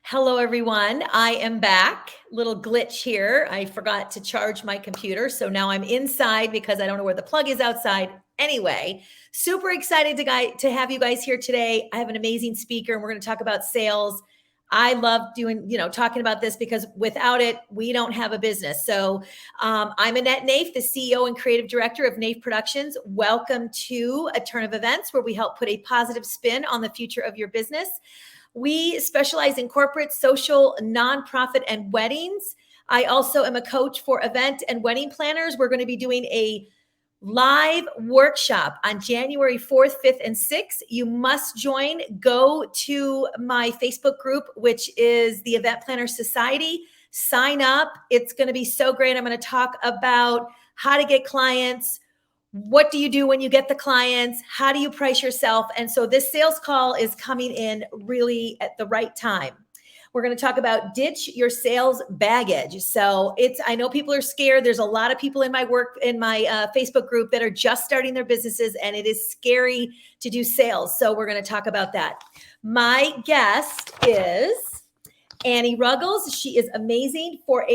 Hello, everyone. I am back. Little glitch here. I forgot to charge my computer. So now I'm inside because I don't know where the plug is outside. Anyway, super excited to have you guys here today. I have an amazing speaker and we're going to talk about sales. I love talking about this because without it, we don't have a business. So I'm Annette Naif, the CEO and creative director of Naif Productions. Welcome to A Turn of Events, where we help put a positive spin on the future of your business. We specialize in corporate, social, nonprofit, and weddings. I also am a coach for event and wedding planners. We're going to be doing a live workshop on January 4th, 5th, and 6th. You must join. Go to my Facebook group, which is the Event Planner Society. Sign up. It's going to be so great. I'm going to talk about how to get clients. What do you do when you get the clients? How do you price yourself? And so this sales call is coming in really at the right time. We're going to talk about ditch your sales baggage. So I know people are scared. There's a lot of people in my Facebook group that are just starting their businesses, and it is scary to do sales. So we're going to talk about that. My guest is Annie Ruggles. She is amazing. For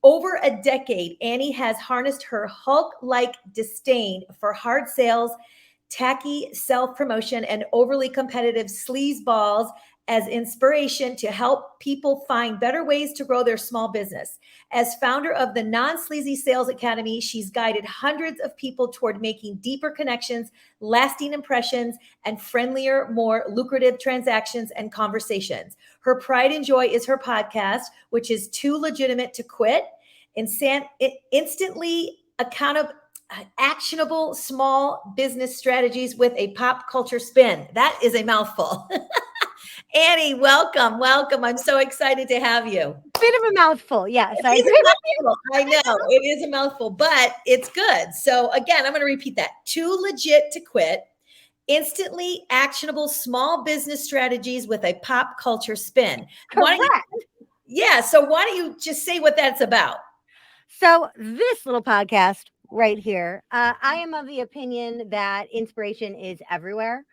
over a decade, Annie has harnessed her Hulk-like disdain for hard sales, tacky self-promotion, and overly competitive sleazeballs as inspiration to help people find better ways to grow their small business. As founder of the Non-Sleazy Sales Academy, she's guided hundreds of people toward making deeper connections, lasting impressions, and friendlier, more lucrative transactions and conversations. Her pride and joy is her podcast, which is Too Legitimate to Quit, instantly actionable small business strategies with a pop culture spin. That is a mouthful. Annie, welcome. I'm so excited to have you. Bit of a mouthful, yes. I agree with you. I know it is a mouthful, but it's good. So again, I'm going to repeat that. Too legit to quit. Instantly actionable small business strategies with a pop culture spin. Correct. So why don't you just say what that's about? So this little podcast right here, I am of the opinion that inspiration is everywhere.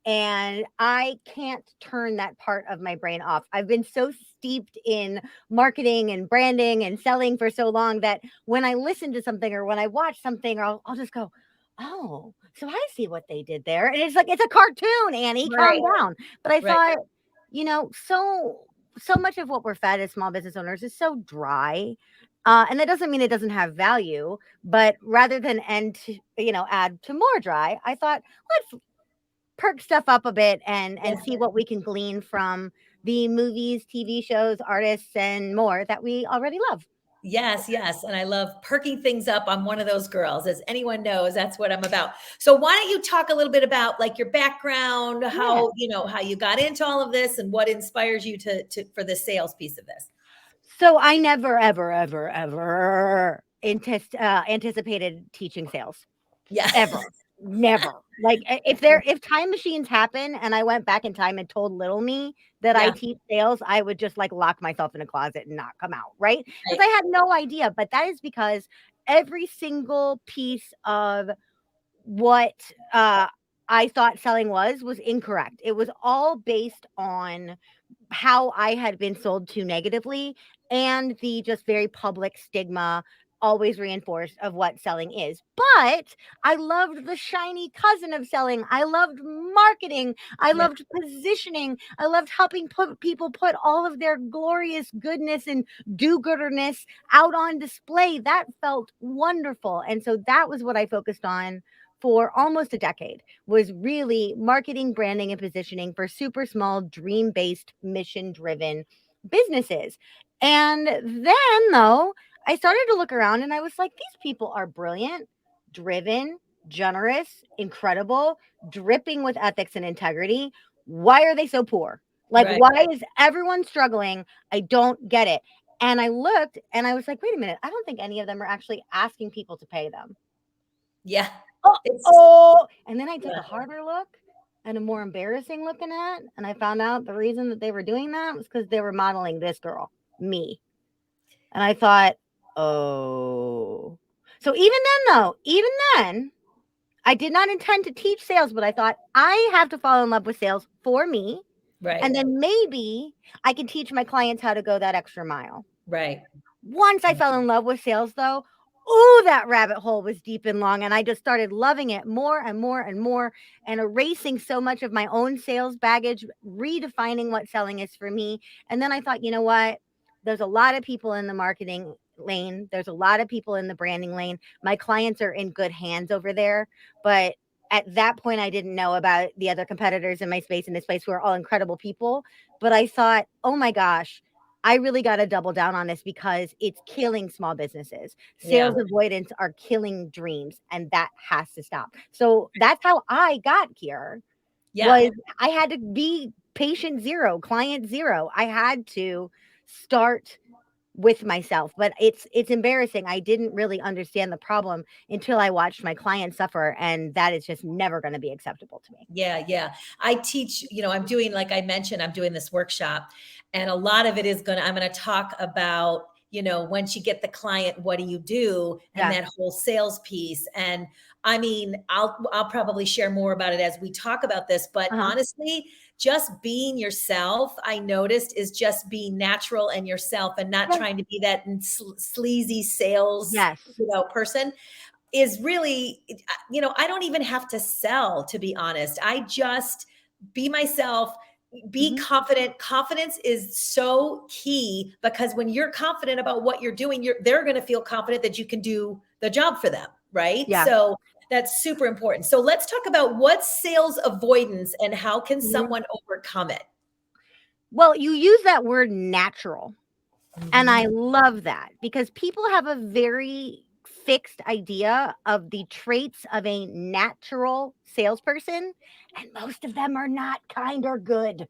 And I can't turn that part of my brain off. I've been so steeped in marketing and branding and selling for so long that when I listen to something or when I watch something, I'll just go, oh, so I see what they did there. And it's like, it's a cartoon, Annie, calm down. But I thought, so much of what we're fed as small business owners is so dry. And that doesn't mean it doesn't have value, but rather than add to more dry, I thought, let's perk stuff up a bit and see what we can glean from the movies, TV shows, artists, and more that we already love. Yes. And I love perking things up. I'm one of those girls. As anyone knows, that's what I'm about. So why don't you talk a little bit about like your background, how you got into all of this and what inspires you for the sales piece of this? So I never, ever, ever, ever anticipated teaching sales. Yeah. Ever. Never. Like if time machines happen and I went back in time and told little me that I teach sales, I would just like lock myself in a closet and not come out, right? Because I had no idea. But that is because every single piece of what I thought selling was incorrect. It was all based on how I had been sold to negatively and the just very public stigma always reinforced of what selling is. But I loved the shiny cousin of selling. I loved marketing. I loved positioning. I loved helping people put all of their glorious goodness and do-gooderness out on display. That felt wonderful. And so that was what I focused on for almost a decade, was really marketing, branding, and positioning for super small, dream-based, mission-driven businesses. And then, though, I started to look around and I was like, these people are brilliant, driven, generous, incredible, dripping with ethics and integrity. Why are they so poor? Why is everyone struggling? I don't get it. And I looked and I was like, wait a minute, I don't think any of them are actually asking people to pay them. Yeah. And then I took a harder look and a more embarrassing looking at, and I found out the reason that they were doing that was because they were modeling this girl, me. And I thought, oh. So even then, I did not intend to teach sales, but I thought I have to fall in love with sales for me. Right. And then maybe I can teach my clients how to go that extra mile. Right. Once I fell in love with sales, though, oh, that rabbit hole was deep and long. And I just started loving it more and more and more, and erasing so much of my own sales baggage, redefining what selling is for me. And then I thought, you know what? There's a lot of people in the marketing lane, there's a lot of people in the branding lane. My clients are in good hands over there. But at that point, I didn't know about the other competitors in my space, in this space, who are all incredible people. But I thought, oh my gosh, I really got to double down on this because it's killing small businesses. Yeah. Sales avoidance are killing dreams, and that has to stop. So that's how I got here. Yeah. Was I had to be patient zero, client zero. I had to start with myself, but it's embarrassing. I didn't really understand the problem until I watched my clients suffer, and that is just never going to be acceptable to me. Yeah, yeah. I teach, I'm doing, like I mentioned, I'm doing this workshop, and a lot of it is I'm going to talk about, once you get the client, what do you do? And Yeah. that whole sales piece. And I mean, I'll probably share more about it as we talk about this, but Uh-huh. honestly, just being yourself, I noticed, is just being natural and yourself, and not Yes. trying to be that sleazy sales, Yes. person, is really, I don't even have to sell, to be honest. I just be myself, be Mhm. confident. Confidence is so key, because when you're confident about what you're doing, they're going to feel confident that you can do the job for them. Right. Yeah. So that's super important. So let's talk about what's sales avoidance and how can Mhm. someone overcome it? Well, you use that word natural. And I Mhm. love that because people have a very fixed idea of the traits of a natural salesperson, and most of them are not kind or good.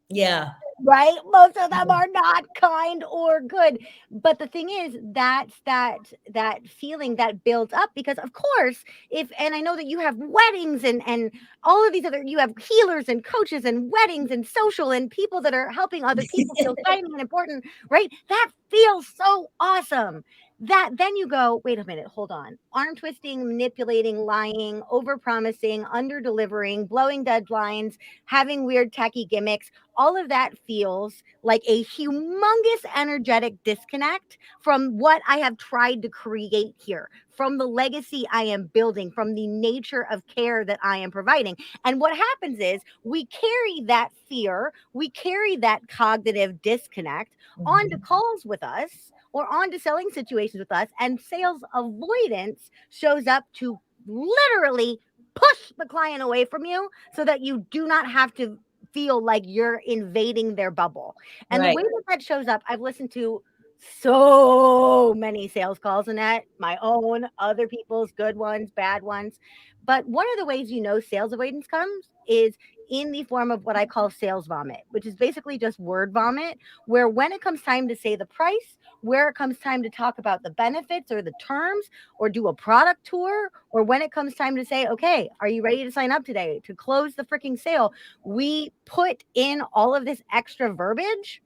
Yeah. Right? Most of them are not kind or good. But the thing is, that's that feeling that builds up because of course, if and I know that you have weddings and all of these other you have healers and coaches and weddings and social and people that are helping other people feel shiny and important, right? That feels so awesome. That then you go, wait a minute, hold on. Arm twisting, manipulating, lying, over promising, under delivering, blowing deadlines, having weird tacky gimmicks, all of that feels like a humongous energetic disconnect from what I have tried to create here, from the legacy I am building, from the nature of care that I am providing. And what happens is we carry that fear, we carry that cognitive disconnect onto Mhm. calls with us or onto selling situations with us, and sales avoidance shows up to literally push the client away from you so that you do not have to feel like you're invading their bubble. And the Right. way that that shows up, I've listened to so many sales calls, Annette, my own, other people's, good ones, bad ones. But one of the ways you know sales avoidance comes is in the form of what I call sales vomit, which is basically just word vomit, where when it comes time to say the price, where it comes time to talk about the benefits or the terms or do a product tour, or when it comes time to say, okay, are you ready to sign up today to close the freaking sale? We put in all of this extra verbiage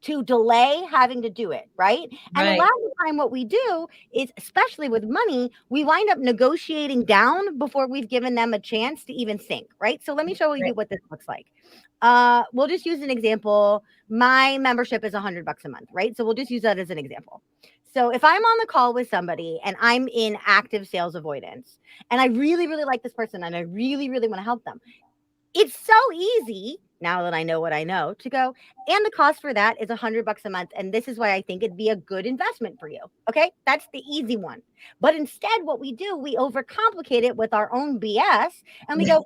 to delay having to do it, right? And a lot Right. of the time, what we do is, especially with money, we wind up negotiating down before we've given them a chance to even think, right? So let me show Right. you what this looks like. We'll just use an example. My membership is $100 a month, right? So we'll just use that as an example. So if I'm on the call with somebody and I'm in active sales avoidance, and I really, really like this person and I really, really want to help them, it's so easy now that I know what I know to go, and the cost for that is $100 a month. And this is why I think it'd be a good investment for you. Okay. That's the easy one. But instead, what we do, we overcomplicate it with our own BS and we go,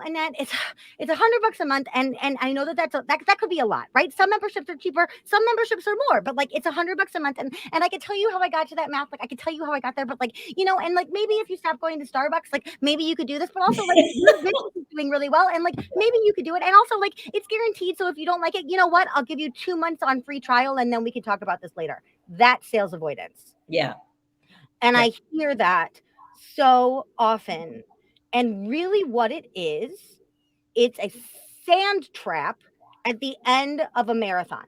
and then it's $100 a month, and I know that that could be a lot, right? Some memberships are cheaper, some memberships are more, but like it's $100 a month, and I could tell you how I got to that math, like I could tell you how I got there, but like and like maybe if you stop going to Starbucks, like maybe you could do this, but also like your business is doing really well, and like maybe you could do it, and also like it's guaranteed. So if you don't like it, you know what? I'll give you 2 months on free trial, and then we can talk about this later. That's sales avoidance. Yeah. And Yeah. I hear that so often. And really, what it is, it's a sand trap at the end of a marathon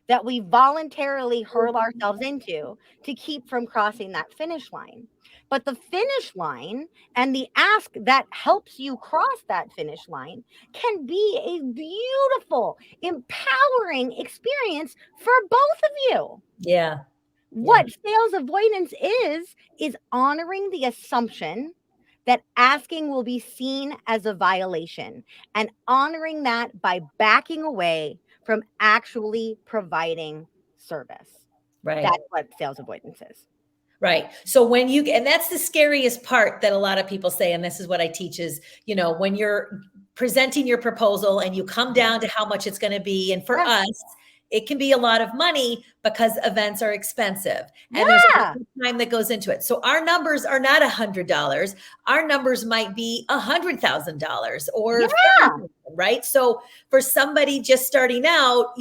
that we voluntarily hurl ourselves into to keep from crossing that finish line. But the finish line and the ask that helps you cross that finish line can be a beautiful, empowering experience for both of you. Yeah. What sales avoidance is honoring the assumption that asking will be seen as a violation and honoring that by backing away from actually providing service. Right. That's what sales avoidance is. Right. So when you, and that's the scariest part that a lot of people say, and this is what I teach is, when you're presenting your proposal and you come down to how much it's going to be. And for Yeah. us, it can be a lot of money because events are expensive and there's a lot of time that goes into it. So our numbers are not $100. Our numbers might be $100,000 or $30,000, right? So for somebody just starting out,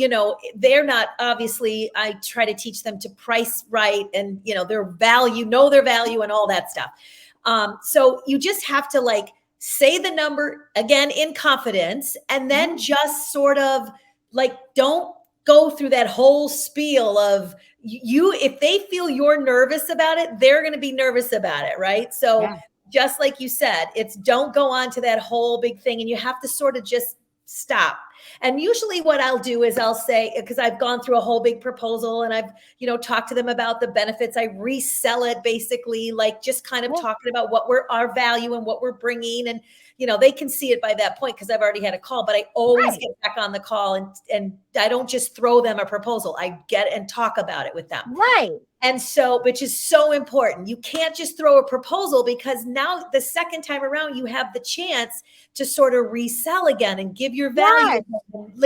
they're not, obviously, I try to teach them to price right and, their value, know their value and all that stuff. So you just have to say the number again in confidence and then just sort of don't go through that whole spiel of if they feel you're nervous about it, they're going to be nervous about it. Right. So just like you said, it's don't go on to that whole big thing and you have to sort of just stop. And usually what I'll do is I'll say, because I've gone through a whole big proposal and I've, talked to them about the benefits. I resell it basically, just kind of talking about what our value and what we're bringing. And, they can see it by that point because I've already had a call, but I always get back on the call and I don't just throw them a proposal. I get and talk about it with them. Right. And so, which is so important. You can't just throw a proposal because now the second time around, you have the chance to sort of resell again and give your value,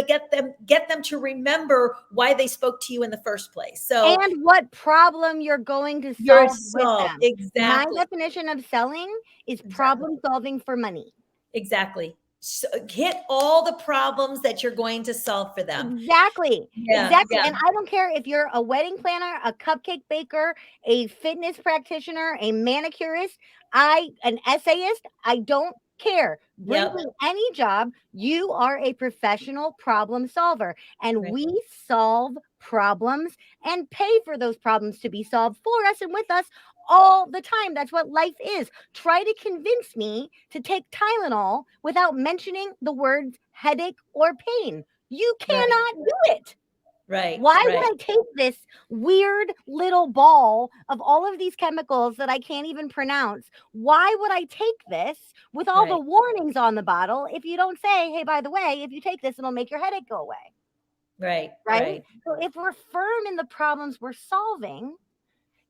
get them to remember why they spoke to you in the first place. So, and what problem you're going to solve with them. Exactly. My definition of selling is problem solving for money. Exactly. So hit all the problems that you're going to solve for them. Exactly. Exactly. And I don't care if you're a wedding planner, a cupcake baker, a fitness practitioner, a manicurist, an essayist, I don't care. Bring me any job. You are a professional problem solver. And we solve problems and pay for those problems to be solved for us and with us all the time. That's what life is. Try to convince me to take Tylenol without mentioning the words headache or pain. You cannot do it. Right. Why would I take this weird little ball of all of these chemicals that I can't even pronounce? Why would I take this with all the warnings on the bottle if you don't say, hey, by the way, if you take this, it'll make your headache go away? Right. So if we're firm in the problems we're solving,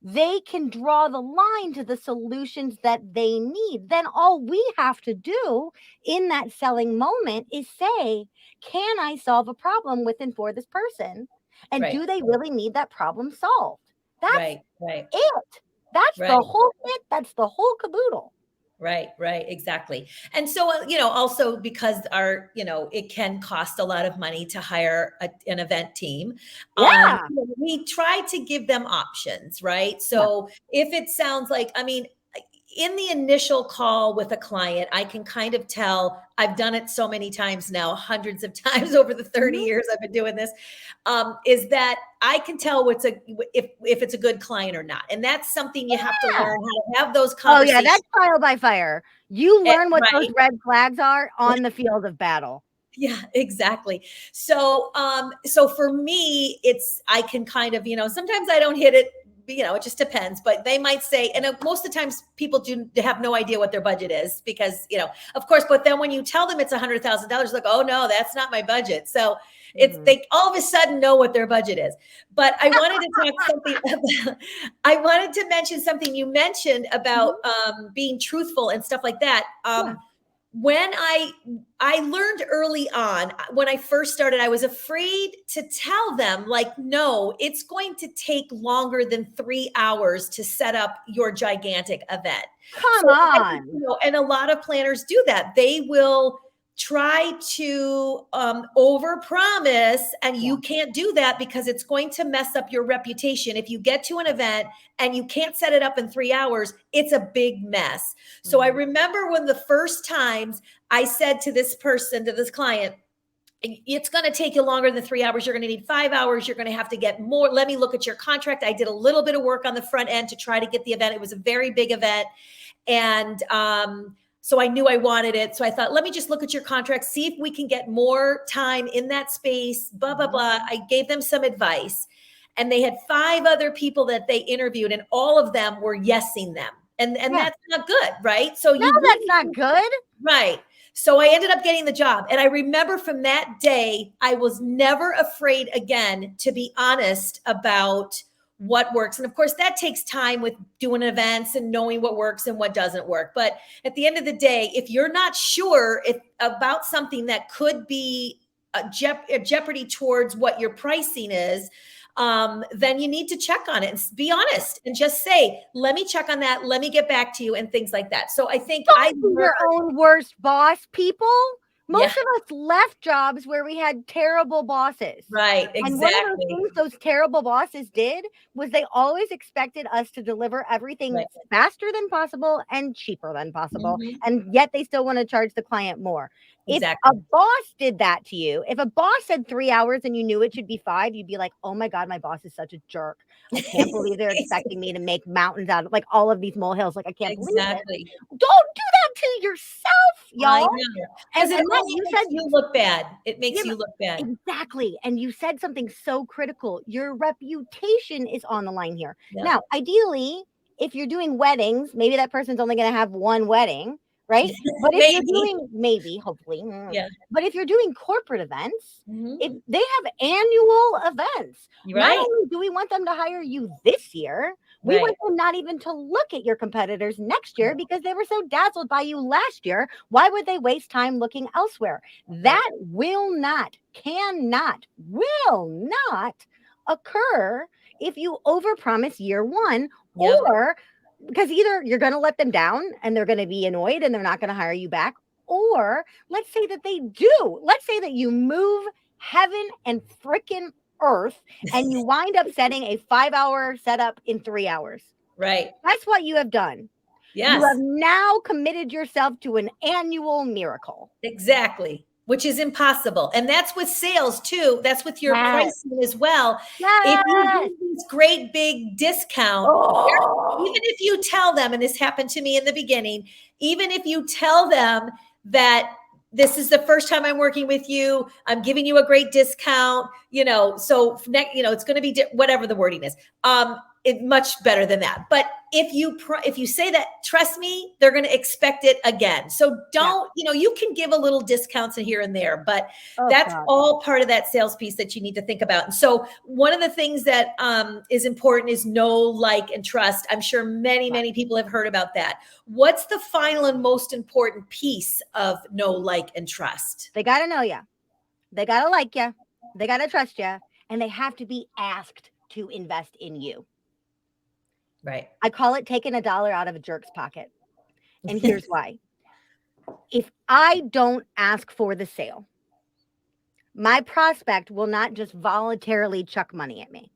they can draw the line to the solutions that they need. Then all we have to do in that selling moment is say, can I solve a problem with and for this person? And do they really need that problem solved? That's it. That's the whole bit. That's the whole caboodle. Right. Exactly. And so, also because it can cost a lot of money to hire an event team. We try to give them options, right? So if it sounds like, in the initial call with a client, I can kind of tell, I've done it so many times now, hundreds of times over the 30 years I've been doing this, is that I can tell if it's a good client or not. And that's something you have to learn how to have those conversations. Oh yeah, that's trial by fire. You learn what those red flags are on the field of battle. Yeah, exactly. So, for me, I can kind of, sometimes I don't hit it, it just depends, but they might say, and most of the times people do have no idea what their budget is because, of course, but then when you tell them it's $100,000, like, oh no, that's not my budget. So they all of a sudden know what their budget is. But I wanted to talk something I wanted to mention something you mentioned about being truthful and stuff like that. When I learned early on, when I first started, I was afraid to tell them no, it's going to take longer than 3 hours to set up your gigantic event. Come on. And a lot of planners do that. They will try to overpromise, and you can't do that because it's going to mess up your reputation. If you get to an event and you can't set it up in 3 hours, it's a big mess. So I remember when the first times I said to this person, to this client, it's going to take you longer than 3 hours. You're going to need 5 hours. You're going to have to get more. Let me look at your contract. I did a little bit of work on the front end to try to get the event. It was a very big event. And so I knew I wanted it. So I thought, let me just look at your contract, see if we can get more time in that space, blah, blah, blah. I gave them some advice. And they had 5 other people that they interviewed, and all of them were yesing them. And that's not good, right? So no, that's not good. Right. So I ended up getting the job. And I remember from that day, I was never afraid again to be honest about what works. And of course, that takes time with doing events and knowing what works and what doesn't work. But at the end of the day, if you're not sure about something that could be a jeopardy towards what your pricing is, then you need to check on it and be honest and just say, let me check on that. Let me get back to you, and things like that. So I think your own worst boss, people. Most of us left jobs where we had terrible bosses. Right, exactly. And one of those things those terrible bosses did was they always expected us to deliver everything faster than possible and cheaper than possible. And yet they still want to charge the client more. Exactly. If a boss did that to you, if a boss said 3 hours and you knew it should be 5, you'd be like, oh my God, my boss is such a jerk. I can't believe they're expecting me to make mountains out of like all of these molehills. Like, I can't believe it. Don't do that to yourself, y'all. And then you said you look bad. It makes you look bad. Exactly. And you said something so critical. Your reputation is on the line here. Now, ideally, if you're doing weddings, maybe that person's only going to have one wedding, right? But if you're doing, hopefully. But if you're doing corporate events, if they have annual events, not only do we want them to hire you this year, we want them not even to look at your competitors next year because they were so dazzled by you last year. Why would they waste time looking elsewhere? That will not occur if you overpromise year one, or because either you're going to let them down and they're going to be annoyed and they're not going to hire you back, or let's say that they do. Let's say that you move heaven and frickin' earth and you wind up setting a 5-hour setup in 3 hours. Right. That's what you have done. Yes. You have now committed yourself to an annual miracle. Exactly. Which is impossible. And that's with sales too. That's with your pricing as well. If you do this great big discount, even if you tell them, and this happened to me in the beginning, even if you tell them that this is the first time I'm working with you, I'm giving you a great discount, so it's going to be whatever the wording is. It's much better than that. But if you say that, trust me, they're going to expect it again. So don't, you can give a little discounts here and there, but that's all part of that sales piece that you need to think about. And so one of the things that is important is know, like, and trust. I'm sure many people have heard about that. What's the final and most important piece of know, like, and trust? They got to know you. They got to like you. They got to trust you. And they have to be asked to invest in you. Right. I call it taking $1 out of a jerk's pocket. And here's why. If I don't ask for the sale, my prospect will not just voluntarily chuck money at me.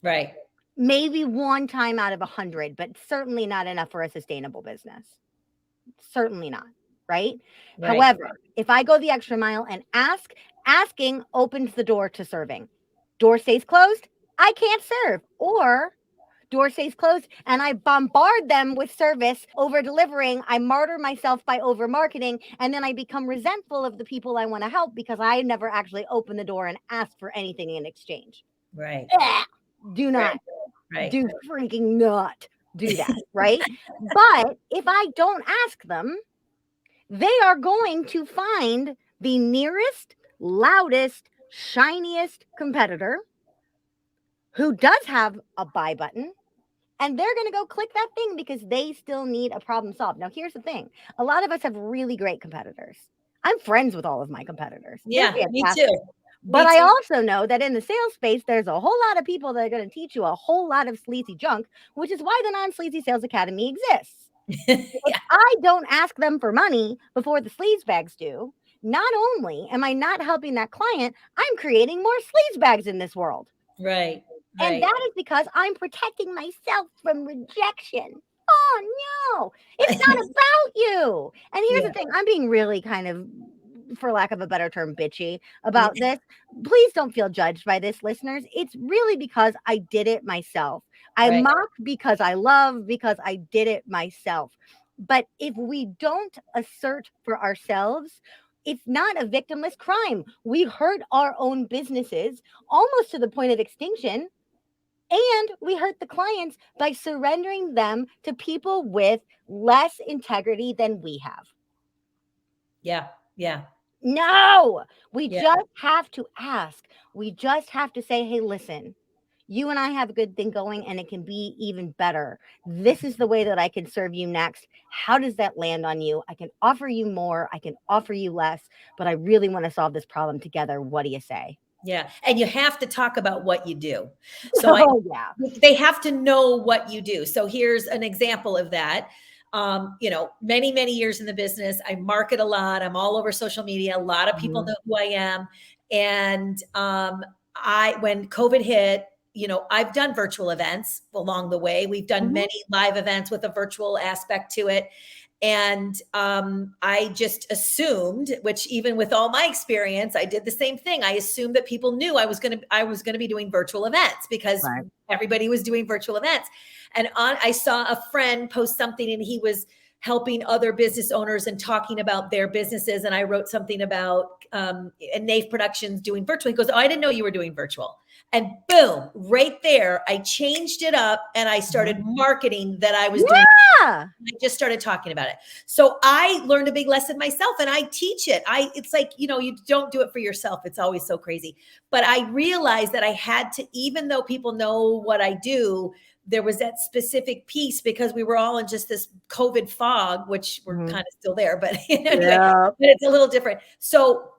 Right. Maybe one time out of 100, but certainly not enough for a sustainable business. Certainly not. Right? However, if I go the extra mile and asking opens the door to serving. Door stays closed, I can't serve. Or door stays closed and I bombard them with service, over delivering. I martyr myself by over marketing. And then I become resentful of the people I want to help because I never actually opened the door and asked for anything in exchange. Right. Do not. Do freaking not do that. Right. But if I don't ask them, they are going to find the nearest, loudest, shiniest competitor who does have a buy button, and they're going to go click that thing because they still need a problem solved. Now, here's the thing. A lot of us have really great competitors. I'm friends with all of my competitors. Yeah, me too. But I also know that in the sales space, there's a whole lot of people that are going to teach you a whole lot of sleazy junk, which is why the Non-Sleazy Sales Academy exists. If I don't ask them for money before the sleaze bags do, not only am I not helping that client, I'm creating more sleaze bags in this world. Right. And that is because I'm protecting myself from rejection. Oh, no, it's not about you. And here's the thing. I'm being really kind of for lack of a better term, bitchy about this, please don't feel judged by this, listeners. It's really because I did it myself. I Right. mock because I love, because I did it myself. But if we don't assert for ourselves, it's not a victimless crime. We hurt our own businesses almost to the point of extinction. And we hurt the clients by surrendering them to people with less integrity than we have. Yeah. Yeah. No, we Yeah. just have to ask. We just have to say, hey, listen, you and I have a good thing going and it can be even better. This is the way that I can serve you next. How does that land on you? I can offer you more, I can offer you less, but I really want to solve this problem together. What do you say? Yeah. And you have to talk about what you do. So Oh, yeah. they have to know what you do. So here's an example of that. Many, many years in the business, I market a lot. I'm all over social media. A lot of people know who I am. And when COVID hit, I've done virtual events along the way. We've done many live events with a virtual aspect to it. And I just assumed, which even with all my experience, I did the same thing. I assumed that people knew I was going to be doing virtual events because everybody was doing virtual events. And I saw a friend post something, and he was helping other business owners and talking about their businesses. And I wrote something about Nave Productions doing virtual. He goes, "Oh, I didn't know you were doing virtual." And boom, right there, I changed it up and I started marketing that I was doing. I just started talking about it. So I learned a big lesson myself, and I teach it. It's like, you don't do it for yourself. It's always so crazy. But I realized that I had to, even though people know what I do, there was that specific piece because we were all in just this COVID fog, which we're kind of still there, but anyway, but it's a little different. So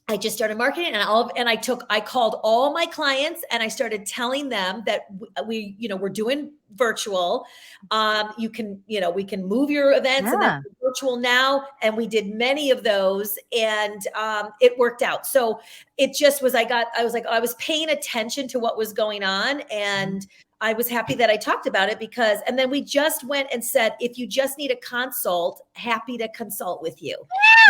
I just started marketing, and I called all my clients and I started telling them that we're doing virtual. We can move your events and then virtual now. And we did many of those, and it worked out. So it just was, I was paying attention to what was going on, and I was happy that I talked about it and then we just went and said, if you just need a consult, happy to consult with you.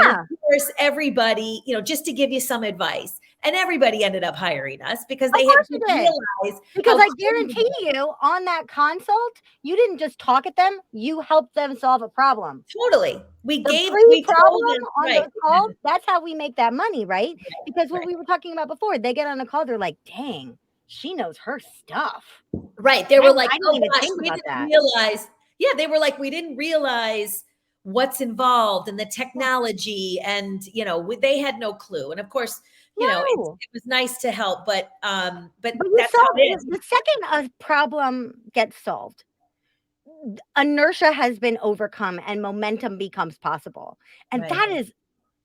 And of course, everybody, just to give you some advice, and everybody ended up hiring us because they had to realize. Because I guarantee you on that consult, you didn't just talk at them, you helped them solve a problem. Totally. We told them on those calls. That's how we make that money, right? Because what we were talking about before, they get on a call, they're like, dang, she knows her stuff. Right. They were like, I didn't even think about that. They were like, we didn't realize what's involved in the technology, and they had no clue. And of course, it was nice to help, but that's how it is. The second a problem gets solved, inertia has been overcome and momentum becomes possible. And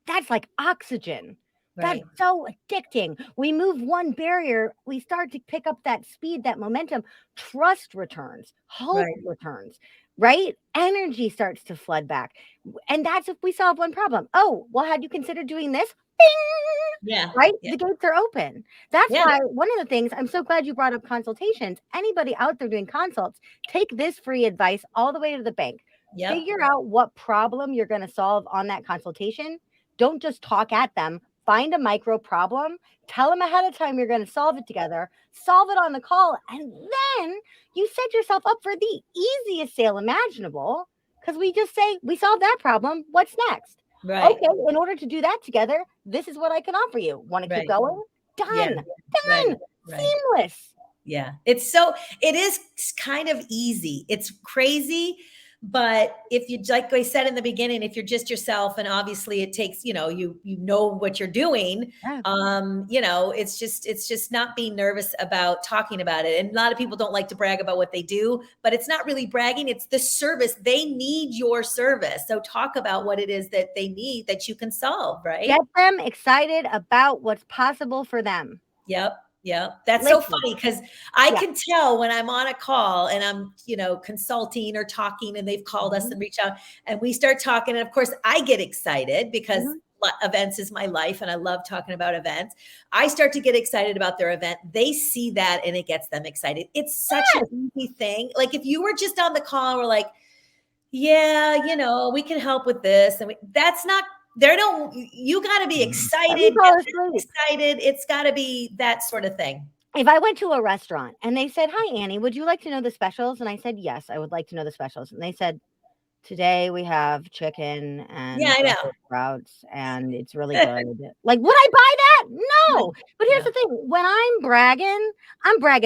that's like oxygen. That's so addicting. We move one barrier, we start to pick up that speed, that momentum, trust returns, hope returns, right? Energy starts to flood back. And that's if we solve one problem. Oh, well, had you considered doing this? Bing! Yeah. Right? Yeah. The gates are open. That's why one of the things, I'm so glad you brought up consultations. Anybody out there doing consults, take this free advice all the way to the bank. Yep. Figure out what problem you're going to solve on that consultation. Don't just talk at them. Find a micro problem, tell them ahead of time you're going to solve it together, solve it on the call, and then you set yourself up for the easiest sale imaginable because we just say, we solved that problem. What's next? Right. Okay, in order to do that together, this is what I can offer you. Want to keep going? Done. Done. Seamless. Yeah. It is kind of easy. It's crazy. But if you, like I said in the beginning, if you're just yourself, and obviously it takes, you know what you're doing, it's just not being nervous about talking about it. And a lot of people don't like to brag about what they do, but it's not really bragging. It's the service. They need your service. So talk about what it is that they need that you can solve, right? Get them excited about what's possible for them. Yep. Yeah. That's so funny because I can tell when I'm on a call and I'm, consulting or talking, and they've called us and reached out and we start talking. And of course I get excited because events is my life and I love talking about events. I start to get excited about their event. They see that and it gets them excited. It's such an easy thing. Like if you were just on the call and we're like, we can help with this. And that's not you got to be Let me excited, fall get asleep. excited. It's got to be that sort of thing. If I went to a restaurant and they said, "Hi, Annie, would you like to know the specials?" And I said, "Yes, I would like to know the specials." And they said, "Today we have chicken Yeah, and I know. Brussels sprouts, and it's really good." Like, would I buy that? No. But here's the thing: when I'm bragging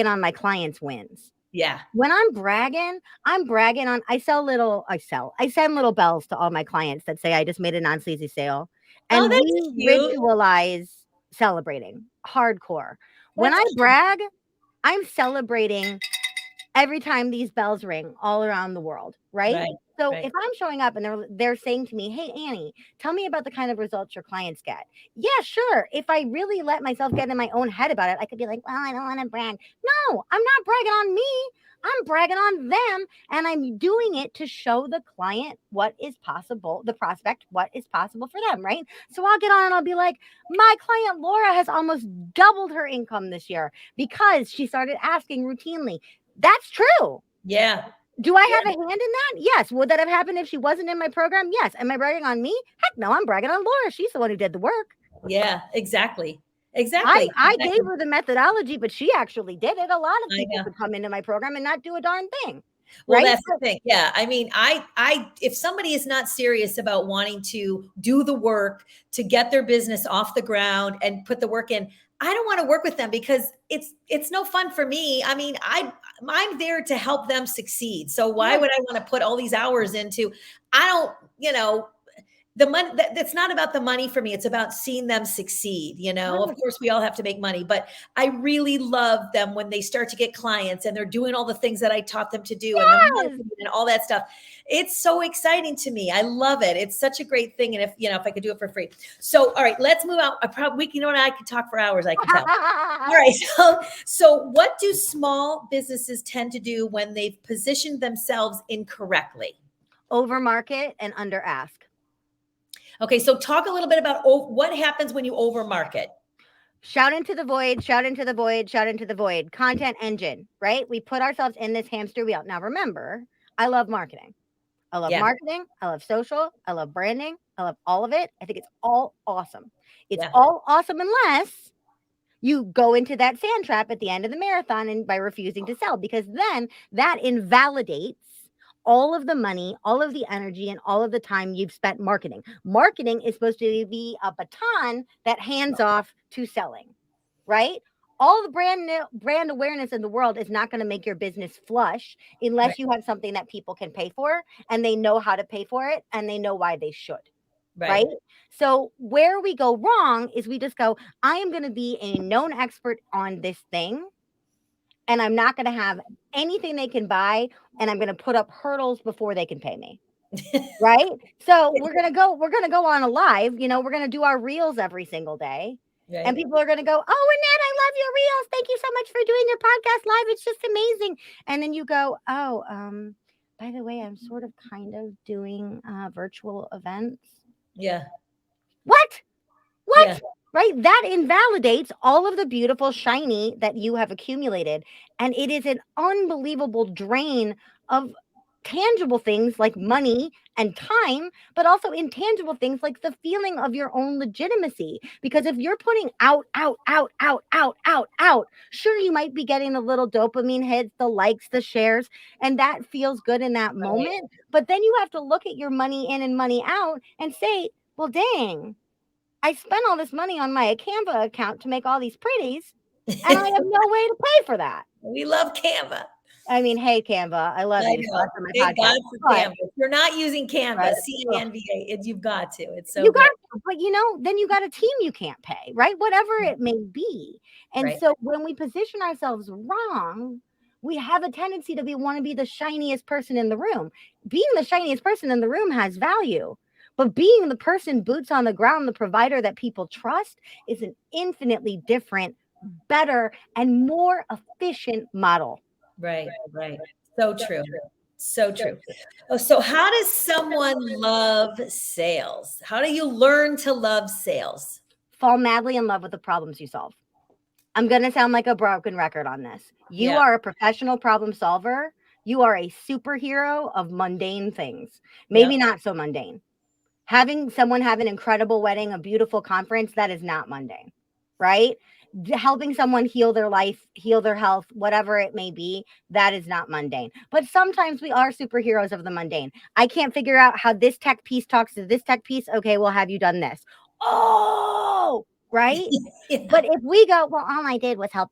on my clients' wins. Yeah. When I'm bragging on. I send little bells to all my clients that say I just made a non-sleazy sale, and That's we cute. ritualize celebrating hardcore. When That's I brag, I'm celebrating every time these bells ring all around the world, right? right. So Right. if I'm showing up and they're saying to me, "Hey Annie, tell me about the kind of results your clients get." Yeah, sure. If I really let myself get in my own head about it, I could be like, "Well, I don't want to brag." No, I'm not bragging on me. I'm bragging on them, and I'm doing it to show the client what is possible, the prospect what is possible for them, right? So I'll get on and I'll be like, "My client Laura has almost doubled her income this year because she started asking routinely." That's true. Yeah. Do I have a hand in that? Yes. Would that have happened if she wasn't in my program? Yes. Am I bragging on me? Heck no, I'm bragging on Laura. She's the one who did the work. Yeah, exactly. Exactly. I gave her the methodology, but she actually did it. A lot of I people know. could come into my program and not do a darn thing. Well, Right? that's the thing. Yeah. I mean, if somebody is not serious about wanting to do the work to get their business off the ground and put the work in, I don't want to work with them because it's no fun for me. I mean, I'm there to help them succeed. So why would I want to put all these hours into, I don't, the money that's not about the money for me. It's about seeing them succeed. Of course we all have to make money, but I really love them when they start to get clients and they're doing all the things that I taught them to do and the marketing and all that stuff. It's so exciting to me. I love it. It's such a great thing. And if I could do it for free. So, all right, let's move on. I could talk for hours. I can tell. All right. So what do small businesses tend to do when they've positioned themselves incorrectly? Overmarket and under ask. Okay, so talk a little bit about what happens when you overmarket. Shout into the void, shout into the void, shout into the void. Content engine, right? We put ourselves in this hamster wheel. Now, remember, I love marketing. I love marketing. I love social. I love branding. I love all of it. I think it's all awesome. It's all awesome unless you go into that sand trap at the end of the marathon and by refusing to sell, because then that invalidates all of the money, all of the energy, and all of the time you've spent marketing. Marketing is supposed to be a baton that hands off to selling, right? All the brand awareness in the world is not going to make your business flush unless you have something that people can pay for and they know how to pay for it and they know why they should. Right. So where we go wrong is we just go, I am going to be a known expert on this thing, and I'm not going to have anything they can buy, and I'm going to put up hurdles before they can pay me. Right. So we're going to go on a live, we're going to do our reels every single day. Right. And people are going to go, "Oh, Annette, I love your reels. Thank you so much for doing your podcast live. It's just amazing." And then you go, "Oh, by the way, I'm sort of kind of doing virtual events." Yeah. What? Yeah. Right? That invalidates all of the beautiful shiny that you have accumulated. And it is an unbelievable drain of tangible things like money and time, but also intangible things like the feeling of your own legitimacy. Because if you're putting out, sure, you might be getting the little dopamine hits, the likes, the shares, and that feels good in that moment. But then you have to look at your money in and money out and say, well, dang, I spent all this money on my Canva account to make all these pretties, and I have no way to pay for that. We love Canva. I mean, hey, Canva, I love you. Thank God for Canva. If you're not using Canva, CANVA, you've got to. It's so good. But then you got a team you can't pay, right? Whatever it may be. And so when we position ourselves wrong, we have a tendency to want to be the shiniest person in the room. Being the shiniest person in the room has value. But being the person boots on the ground, the provider that people trust, is an infinitely different, better, and more efficient model. Right. So true. So true. Oh, so how does someone love sales? How do you learn to love sales? Fall madly in love with the problems you solve. I'm going to sound like a broken record on this. You are a professional problem solver. You are a superhero of mundane things. Maybe not so mundane. Having someone have an incredible wedding, a beautiful conference, that is not mundane, right? Helping someone heal their life, heal their health, whatever it may be, that is not mundane. But sometimes we are superheroes of the mundane. I can't figure out how this tech piece talks to this tech piece. Okay, well, have you done this? Oh, right? Yeah. But if we go, well, all I did was help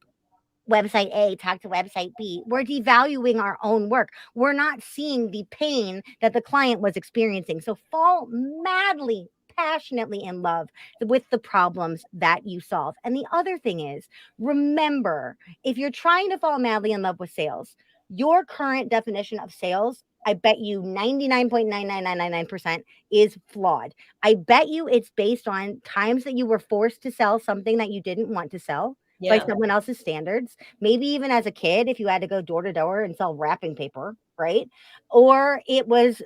website A talk to website B, we're devaluing our own work. We're not seeing the pain that the client was experiencing. So fall madly, passionately in love with the problems that you solve. And the other thing is, remember, if you're trying to fall madly in love with sales, your current definition of sales, I bet you 99.99999% is flawed. I bet you it's based on times that you were forced to sell something that you didn't want to sell by Yeah. someone else's standards. Maybe even as a kid, if you had to go door to door and sell wrapping paper, right? Or it was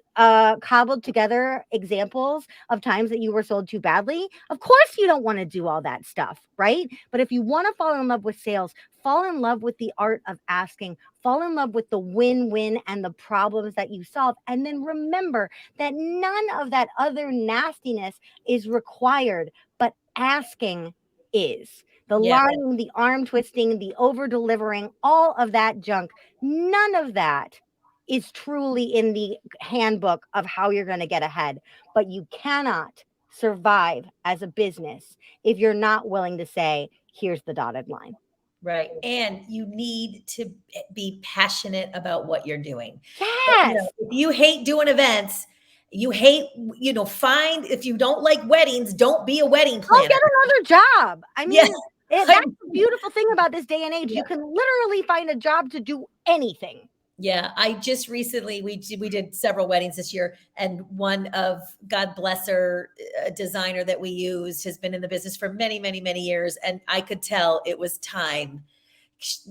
cobbled together examples of times that you were sold too badly. Of course, you don't want to do all that stuff, right? But if you want to fall in love with sales, fall in love with the art of asking, fall in love with the win win and the problems that you solve. And then remember that none of that other nastiness is required, but asking is. The Yeah. lying, the arm twisting, the over delivering, all of that junk, none of that is truly in the handbook of how you're going to get ahead. But you cannot survive as a business if you're not willing to say, here's the dotted line. Right. And you need to be passionate about what you're doing. Yes. If you hate doing events, you hate, find if you don't like weddings, don't be a wedding Go planner. get another job. I Yeah. mean, that's the beautiful thing about this day and age. Yeah. You can literally find a job to do anything. Yeah, I just recently we did several weddings this year, and one of, God bless her, a designer that we used has been in the business for many, many, many years, and I could tell it was time,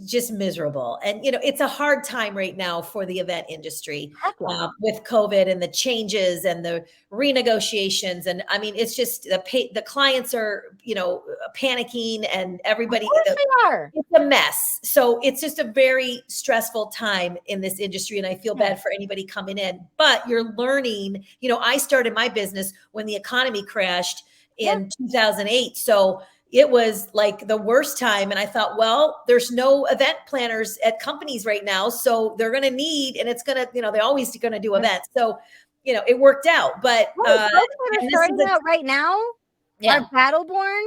just miserable. And it's a hard time right now for the event industry, Heck yeah. with COVID and the changes and the renegotiations, and I mean, it's just the clients are panicking, and Of everybody. course they are. It's a mess. So it's just a very stressful time in this industry. And I feel Yeah. bad for anybody coming in, but you're learning. I started my business when the economy crashed in 2008. So it was like the worst time. And I thought, well, there's no event planners at companies right now. So they're going to need, and it's going to, they're always going to do events. So, it worked out. But, Folks that are and this starting is out right now are yeah, battle born,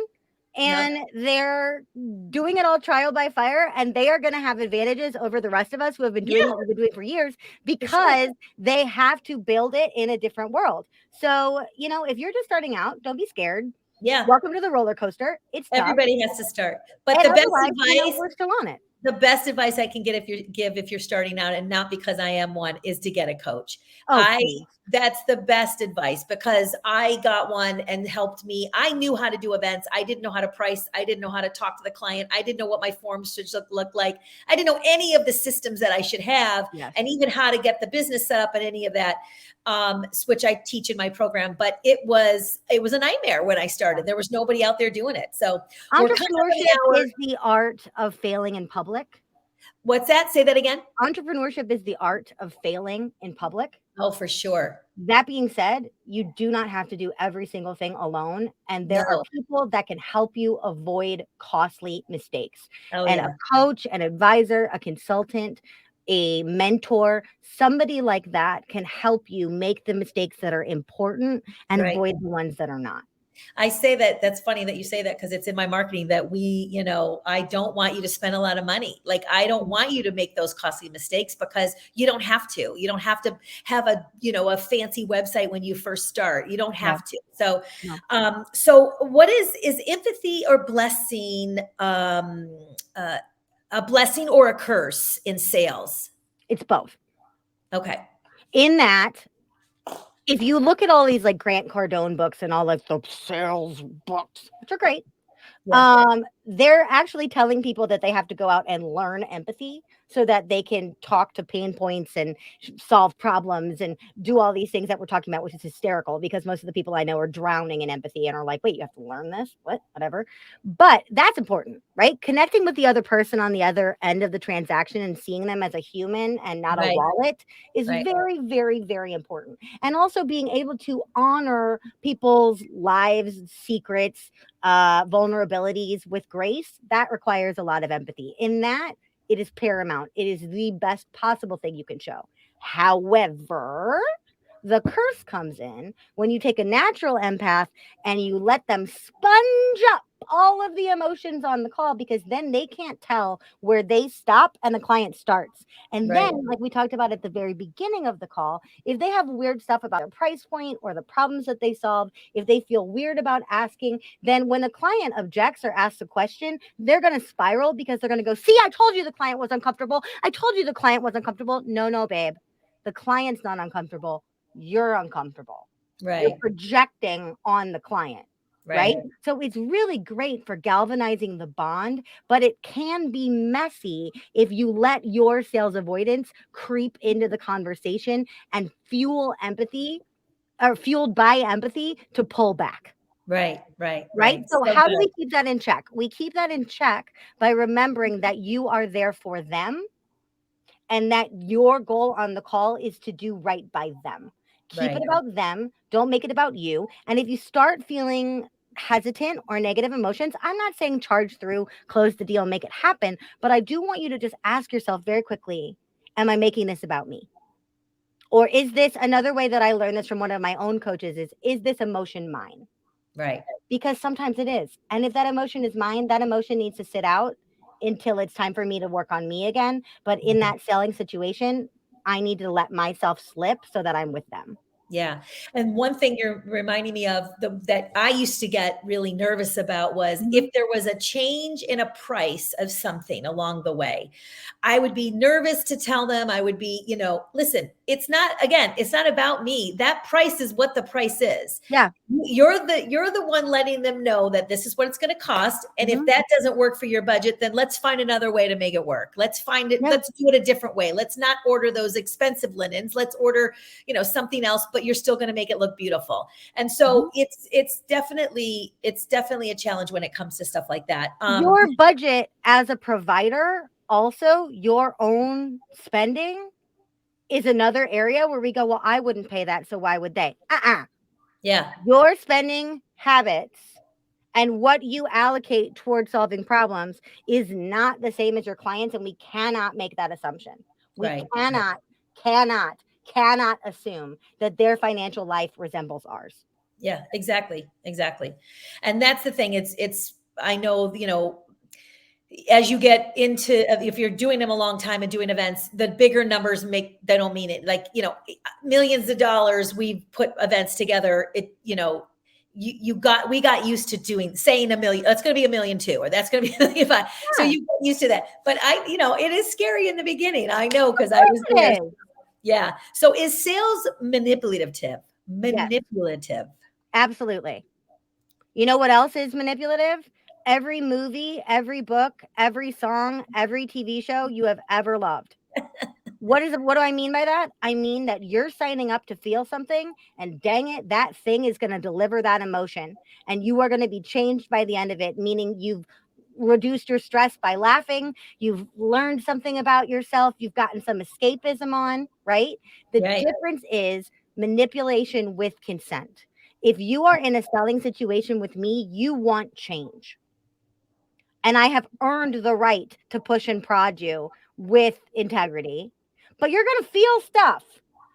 yeah, and they're doing it all trial by fire, and they are going to have advantages over the rest of us who have been doing yeah, what we've been doing for years for sure. because they have to build it in a different world. So, if you're just starting out, don't be scared. Yeah. Welcome to the roller coaster. It's tough. Everybody has to start. But And the best otherwise, advice, we're still on it. the best advice I can get if you're starting out, and not because I am one, is to get a coach. Oh, please. That's the best advice, because I got one and helped me. I knew how to do events. I didn't know how to price. I didn't know how to talk to the client. I didn't know what my forms should look like. I didn't know any of the systems that I should have, Yes. and even how to get the business set up and any of that, which I teach in my program. But it was a nightmare when I started. There was nobody out there doing it. So we're kind of in entrepreneurship is the art of failing in public. What's that? Say that again. Entrepreneurship is the art of failing in public. Oh, for sure. That being said, you do not have to do every single thing alone. And there are No. people that can help you avoid costly mistakes. Oh, And yeah. a coach, an advisor, a consultant, a mentor, somebody like that can help you make the mistakes that are important and Right. avoid the ones that are not. I say that, that's funny that you say that, because it's in my marketing that I don't want you to spend a lot of money. Like, I don't want you to make those costly mistakes, because you don't have to. You don't have to have a fancy website when you first start. You don't have to. So, No. So what is empathy or blessing, a blessing or a curse in sales? It's both. Okay. In that, if you look at all these like Grant Cardone books and all like the sales books, which are great, Yeah. they're actually telling people that they have to go out and learn empathy so that they can talk to pain points and solve problems and do all these things that we're talking about, which is hysterical because most of the people I know are drowning in empathy and are like, wait, you have to learn this? What? Whatever. But that's important, right? Connecting with the other person on the other end of the transaction and seeing them as a human and not a Right. wallet is Right. very, very, very important. And also being able to honor people's lives, secrets, vulnerabilities with grace, that requires a lot of empathy. In that, it is paramount. It is the best possible thing you can show. However, the curse comes in when you take a natural empath and you let them sponge up all of the emotions on the call because then they can't tell where they stop and the client starts. And Right. then, like we talked about at the very beginning of the call, if they have weird stuff about their price point or the problems that they solve, if they feel weird about asking, then when the client objects or asks a question, they're going to spiral because they're going to go, see, I told you the client was uncomfortable. I told you the client was uncomfortable. No, no, babe. The client's not uncomfortable. You're uncomfortable. You're Right. projecting on the client, right? Right. So it's really great for galvanizing the bond, but it can be messy if you let your sales avoidance creep into the conversation and fuel empathy or fueled by empathy to pull back. Right. Right. Right. Right. So, So how do we good. keep that in check? We keep that in check by remembering that you are there for them and that your goal on the call is to do right by them. Keep it Right. about them. Don't make it about you. And if you start feeling hesitant or negative emotions, I'm not saying charge through, close the deal, make it happen. But I do want you to just ask yourself very quickly, am I making this about me? Or is this another way that I learned this from one of my own coaches is this emotion mine? Right. Because sometimes it is. And if that emotion is mine, that emotion needs to sit out until it's time for me to work on me again. But in that selling situation, I need to let myself slip so that I'm with them. Yeah. And one thing you're reminding me of that I used to get really nervous about was if Mhm. there was a change in a price of something along the way, I would be nervous to tell them. I would be, listen, it's not, again, it's not about me. That price is what the price is. Yeah. You're the one letting them know that this is what it's going to cost. And if Mhm. that doesn't work for your budget, then let's find another way to make it work. Let's find it, Yeah. let's do it a different way. Let's not order those expensive linens. Let's order something else, but you're still going to make it look beautiful. And Mhm. so it's definitely a challenge when it comes to stuff like that. Your budget as a provider, also your own spending is another area where we go, well, I wouldn't pay that. So why would they? Yeah. Your spending habits and what you allocate towards solving problems is not the same as your clients. And we cannot make that assumption. We Right. Right. cannot assume that their financial life resembles ours. Yeah, exactly. And that's the thing. I know, as you get into, if you're doing them a long time and doing events, the bigger numbers they don't mean it. Like, millions of dollars, we've put events together. We got used to saying a million, that's going to be a million two, or that's going to be a million five. So Yeah, you get used to that. But it is scary in the beginning. I know, of because I course was there. it is. Yeah. So is sales manipulative? Yes, Manipulative. absolutely. You know what else is manipulative? Every movie, every book, every song, every TV show you have ever loved. What do I mean by that? I mean that you're signing up to feel something and dang it, that thing is going to deliver that emotion and you are going to be changed by the end of it, meaning you've reduced your stress by laughing, you've learned something about yourself, you've gotten some escapism on, right? The Right. difference is manipulation with consent. If you are in a selling situation with me, you want change. And I have earned the right to push and prod you with integrity. But you're going to feel stuff,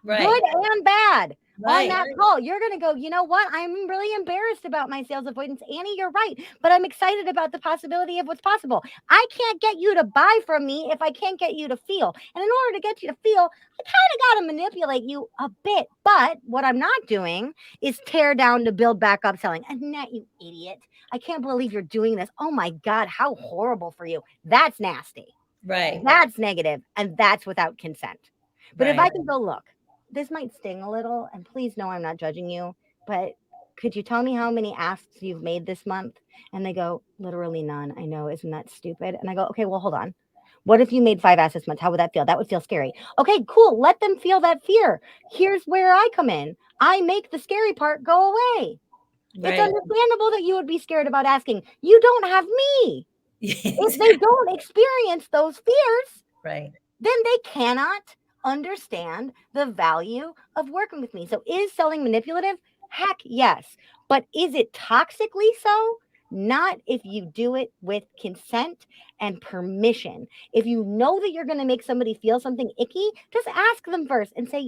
Right. good and bad, on Right. that call. You're going to go, you know what? I'm really embarrassed about my sales avoidance. Annie, you're right. But I'm excited about the possibility of what's possible. I can't get you to buy from me if I can't get you to feel. And in order to get you to feel, I kind of got to manipulate you a bit. But what I'm not doing is tear down to build back up selling. Annette, you idiot. I can't believe you're doing this. Oh my God, how horrible for you. That's nasty. Right. That's negative, and that's without consent. But if Right. I can go, look, this might sting a little, and please know I'm not judging you, but could you tell me how many asks you've made this month? And they go, literally none. I know, isn't that stupid? And I go, okay, well, hold on. What if you made 5 asks this month? How would that feel? That would feel scary. Okay, cool. Let them feel that fear. Here's where I come in. I make the scary part go away. It's Right. understandable that you would be scared about asking. You don't have me. If they Exactly. don't experience those fears, Right. then they cannot understand the value of working with me. So is selling manipulative? Heck yes. But is it toxically so? Not if you do it with consent and permission. If you know that you're going to make somebody feel something icky, just ask them first and say,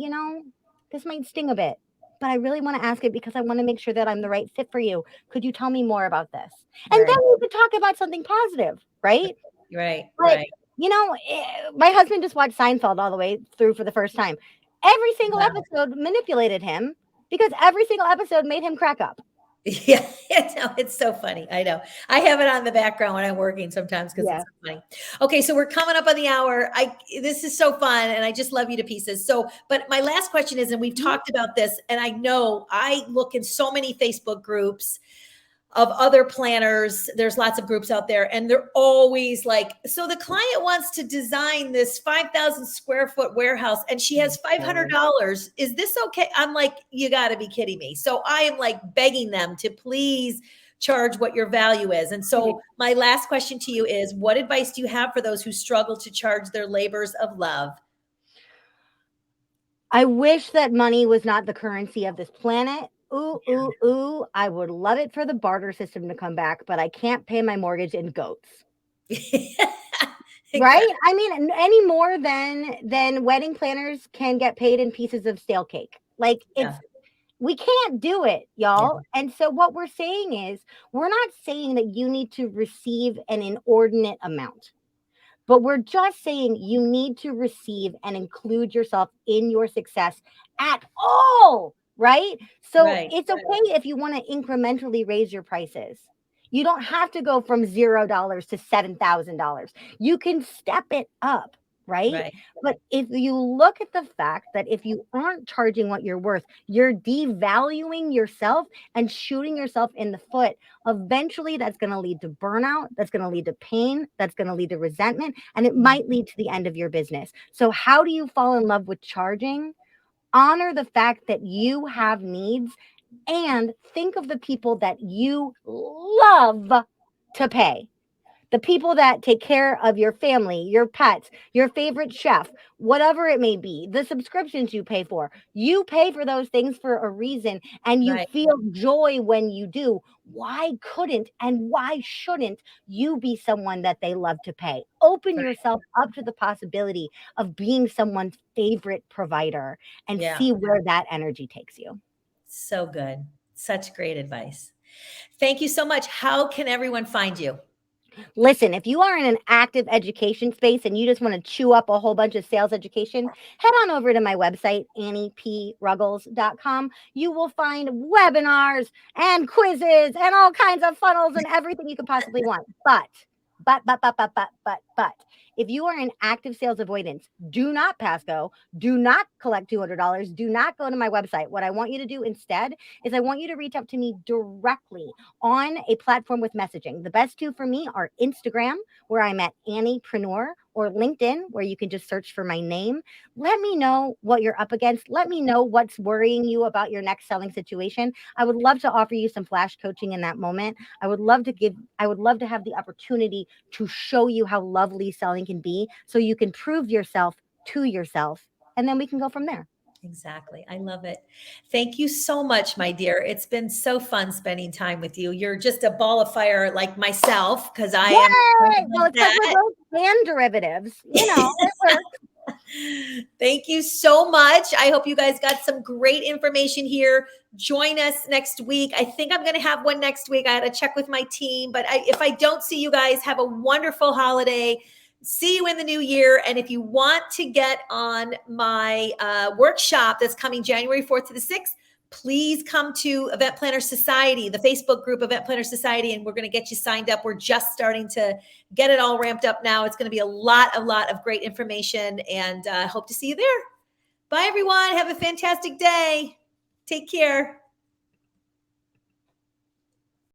this might sting a bit, but I really want to ask it because I want to make sure that I'm the right fit for you. Could you tell me more about this? And then Right. you could talk about something positive, right? Right. But Right. my husband just watched Seinfeld all the way through for the first time. Every single Wow. episode manipulated him because every single episode made him crack up. Yeah, it's so funny. I know. I have it on the background when I'm working sometimes because it's Yeah. so funny. Okay, so we're coming up on the hour. This is so fun, and I just love you to pieces. So, but my last question is, and we've Mhm. talked about this, and I know I look in so many Facebook groups of other planners. There's lots of groups out there, and they're always like, so the client wants to design this 5,000 square foot warehouse and she has $500. Is this okay? I'm like, you got to be kidding me. So I am like begging them to please charge what your value is. And so my last question to you is, what advice do you have for those who struggle to charge their labors of love? I wish that money was not the currency of this planet. Ooh, ooh, ooh. I would love it for the barter system to come back, but I can't pay my mortgage in goats. Right? Exactly. I mean, any more than wedding planners can get paid in pieces of stale cake. Like Yeah. we can't do it, Yeah. y'all. And so what we're saying is, we're not saying that you need to receive an inordinate amount, but we're just saying you need to receive and include yourself in your success at all, right? So Right. it's okay if you want to incrementally raise your prices. You don't have to go from $0 to $7,000. You can step it up, right? Right. But if you look at the fact that if you aren't charging what you're worth, you're devaluing yourself and shooting yourself in the foot. Eventually, that's going to lead to burnout. That's going to lead to pain. That's going to lead to resentment. And it might lead to the end of your business. So, how do you fall in love with charging? Honor the fact that you have needs and think of the people that you love to pay. The people that take care of your family, your pets, your favorite chef, whatever it may be, the subscriptions you pay for. You pay for those things for a reason and you Right. feel joy when you do. Why couldn't and why shouldn't you be someone that they love to pay? Open Right. yourself up to the possibility of being someone's favorite provider and Yeah. see where that energy takes you. So good. Such great advice. Thank you so much. How can everyone find you? Listen, if you are in an active education space and you just want to chew up a whole bunch of sales education, head on over to my website, anniePruggles.com. You will find webinars and quizzes and all kinds of funnels and everything you could possibly want. But, if you are in active sales avoidance, do not pass go. Do not collect $200. Do not go to my website. What I want you to do instead is I want you to reach out to me directly on a platform with messaging. The best two for me are Instagram, where I'm at Anniepreneur, or LinkedIn, where you can just search for my name. Let me know what you're up against. Let me know what's worrying you about your next selling situation. I would love to offer you some flash coaching in that moment. I would love to have the opportunity to show you how lovely selling can be so you can prove yourself to yourself, and then we can go from there. Exactly. I love it. Thank you so much, my dear. It's been so fun spending time with you. You're just a ball of fire like myself because I am Yay! Well, like it's because that. we're both band derivatives. It works. Thank you so much. I hope you guys got some great information here. Join us next week. I think I'm going to have one next week. I had to check with my team, but if I don't see you guys, have a wonderful holiday. See you in the new year. And if you want to get on my workshop that's coming January 4th to the 6th, please come to Event Planner Society, the Facebook group Event Planner Society, and we're going to get you signed up. We're just starting to get it all ramped up now. It's going to be a lot of great information, and hope to see you there. Bye, everyone. Have a fantastic day. Take care.